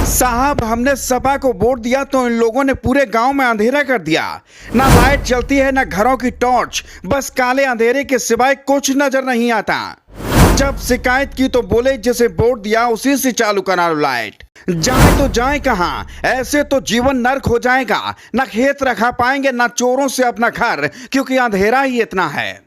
साहब, हमने सपा को वोट दिया तो इन लोगों ने पूरे गांव में अंधेरा कर दिया। ना लाइट चलती है, ना घरों की टॉर्च, बस काले अंधेरे के सिवाय कुछ नजर नहीं आता। जब शिकायत की तो बोले जिसे वोट दिया उसी से चालू करा लो लाइट। जाए तो जाए कहां, ऐसे तो जीवन नर्क हो जाएगा। ना खेत रखा पाएंगे, ना चोरों से अपना घर, क्योंकि अंधेरा ही इतना है।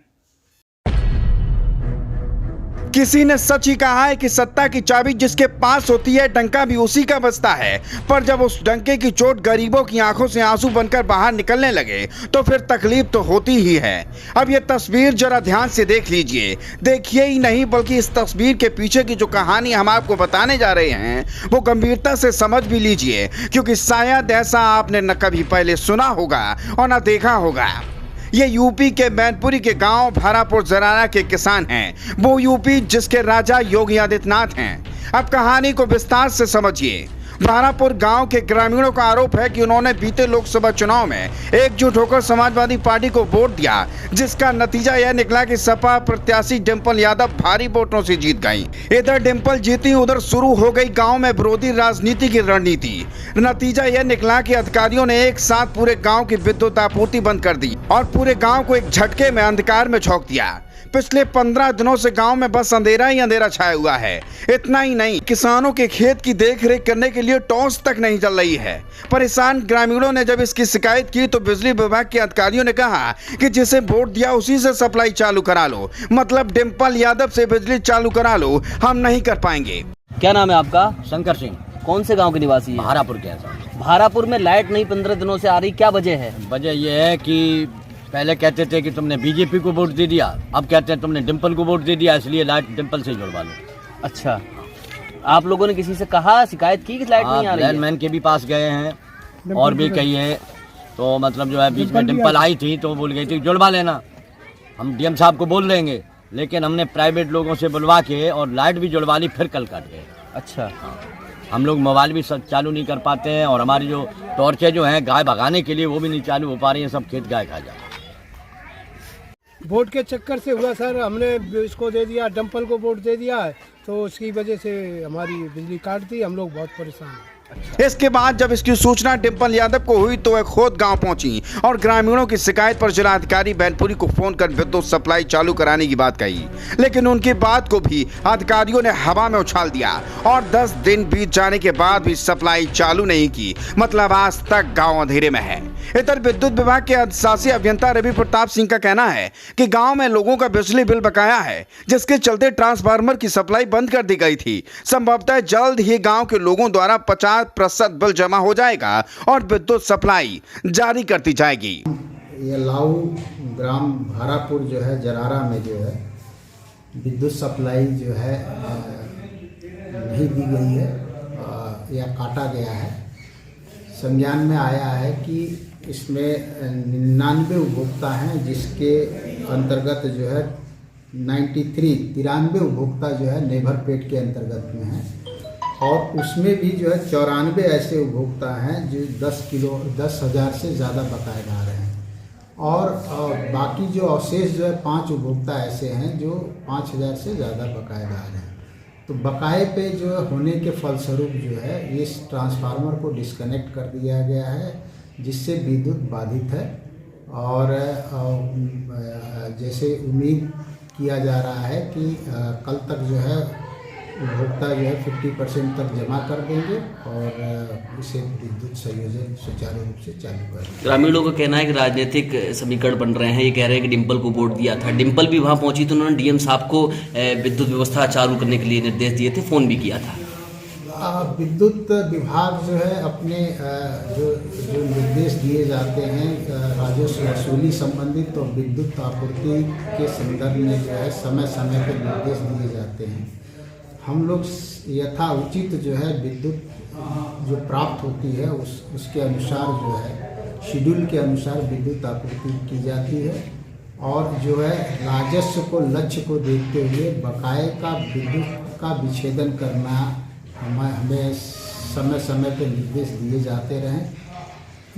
किसी ने सच ही कहा है कि सत्ता की चाबी जिसके पास होती है, डंका भी उसी का बजता है। पर जब उस डंके की चोट गरीबों की आंखों से आंसू बनकर बाहर निकलने लगे तो फिर तकलीफ तो होती ही है। अब ये तस्वीर जरा ध्यान से देख लीजिए। देखिए ही नहीं बल्कि इस तस्वीर के पीछे की जो कहानी हम आपको बताने जा रहे हैं वो गंभीरता से समझ भी लीजिए, क्योंकि शायद ऐसा आपने न कभी पहले सुना होगा और न देखा होगा। ये यूपी के मैनपुरी के गांव भारापुर जरारा के किसान हैं। वो यूपी जिसके राजा योगी आदित्यनाथ हैं। अब कहानी को विस्तार से समझिए। भारापुर गांव के ग्रामीणों का आरोप है कि उन्होंने बीते लोकसभा चुनाव में एकजुट होकर समाजवादी पार्टी को वोट दिया, जिसका नतीजा यह निकला कि सपा प्रत्याशी डिंपल यादव भारी वोटों से जीत गई। इधर डिंपल जीती, उधर शुरू हो गई गांव में विरोधी राजनीति की रणनीति। नतीजा यह निकला कि अधिकारियों ने एक साथ पूरे गांव की विद्युत आपूर्ति बंद कर दी और पूरे गांव को एक झटके में अंधकार में झोंक दिया। पिछले 15 दिनों से गांव में बस अंधेरा ही अंधेरा छाया हुआ है। इतना ही नहीं, किसानों के खेत की देखरेख करने के लिए टॉर्च तक नहीं चल रही है। परेशान ग्रामीणों ने जब इसकी शिकायत की तो बिजली विभाग के अधिकारियों ने कहा कि जिसे वोट दिया उसी से सप्लाई चालू करा लो, मतलब डिंपल यादव से बिजली चालू करा लो, हम नहीं कर पाएंगे। क्या नाम है आपका? शंकर सिंह। कौन से गांव के निवासी है? भारापुर के हैं। भारापुर में लाइट नहीं 15 दिनों से आ रही, क्या वजह है? वजह यह है कि पहले कहते थे कि तुमने बीजेपी को वोट दे दिया, अब कहते हैं तुमने डिंपल को वोट दे दिया, इसलिए लाइट डिंपल से जुड़वा लो। अच्छा, आप लोगों ने किसी से कहा, शिकायत की कि लाइट नहीं आ रही है? लैंडमैन के भी पास गए हैं और भी कही है, तो मतलब जो है बीच में डिंपल आई थी तो बोल गई थी जुड़वा लेना, हम डीएम साहब को बोल देंगे। लेकिन हमने प्राइवेट लोगों से बुलवा के और लाइट भी जुड़वा ली, फिर कल काट गए। अच्छा, हम लोग मोबाइल भी सब चालू नहीं कर पाते हैं और हमारी जो टॉर्चें जो हैं गाय भगाने के लिए वो भी नहीं चालू हो पा रही हैं, सब खेत गाय खा जाए। वोट के चक्कर से हुआ सर, हमने इसको दे दिया, डिंपल को वोट दे दिया है, तो उसकी वजह से हमारी बिजली काट दी। हम लोग बहुत परेशान हैं। इसके बाद जब इसकी सूचना डिंपल यादव को हुई तो वह खुद गांव पहुंची और ग्रामीणों की शिकायत पर जिलाधिकारी मैनपुरी को फोन कर विद्युत सप्लाई चालू कराने की बात कही। लेकिन उनकी बात को भी अधिकारियों ने हवा में उछाल दिया और 10 दिन बीत जाने के बाद भी सप्लाई चालू नहीं की, मतलब आज तक गांव अंधेरे में है। इधर विद्युत विभाग के अधिशासी अभियंता रवि प्रताप सिंह का कहना है कि गांव में लोगों का बिजली बिल बकाया है, जिसके चलते ट्रांसफार्मर की सप्लाई बंद कर दी गई थी। संभवतः जल्द ही गांव के लोगों द्वारा 50% बिल जमा हो जाएगा और विद्युत सप्लाई जारी कर दी जाएगी। ये लाऊ ग्राम भारापुर जो है जरारा में जो है विद्युत सप्लाई जो है नहीं दी गई है या काटा गया है। संज्ञान में आया है कि इसमें 99 उपभोक्ता हैं, जिसके अंतर्गत जो है 93 उपभोक्ता जो है नेभरपेट के अंतर्गत में है और उसमें भी जो है 94 ऐसे उपभोक्ता हैं जो 10,000 से ज़्यादा बकायेदार हैं और बाकी जो अवशेष जो है 5 उपभोक्ता ऐसे हैं जो 5,000 से ज़्यादा बकायेदार हैं। तो बकाये पे जो होने के फलस्वरूप जो है इस ट्रांसफार्मर को डिस्कनेक्ट कर दिया गया है, जिससे विद्युत बाधित है और जैसे उम्मीद किया जा रहा है कि कल तक जो है उपभोक्ता जो है 50% तक जमा कर देंगे और इसे विद्युत संयोजन सुचारू रूप से चालू कर देंगे। ग्रामीणों का कहना है कि राजनीतिक समीकरण बन रहे हैं। ये कह रहे हैं कि डिंपल को वोट दिया था, डिंपल भी वहां पहुंची तो उन्होंने डीएम साहब को विद्युत व्यवस्था चालू करने के लिए निर्देश दिए थे, फोन भी किया था। विद्युत विभाग जो है अपने जो निर्देश दिए जाते हैं राजस्व वसूली संबंधित तो विद्युत आपूर्ति के संदर्भ में जो है समय समय पर निर्देश दिए जाते हैं। हम लोग यथा उचित जो है विद्युत जो प्राप्त होती है उसके अनुसार जो है शेड्यूल के अनुसार विद्युत आपूर्ति की जाती है और जो है राजस्व को लक्ष्य को देखते हुए बकाये का विद्युत का विच्छेदन करना हमें समय समय पर निर्देश दिए जाते रहें।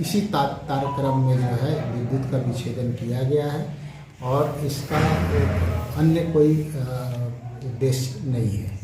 इसी कार्यक्रम में जो है विद्युत का विच्छेदन किया गया है और इसका अन्य कोई उद्देश्य नहीं है।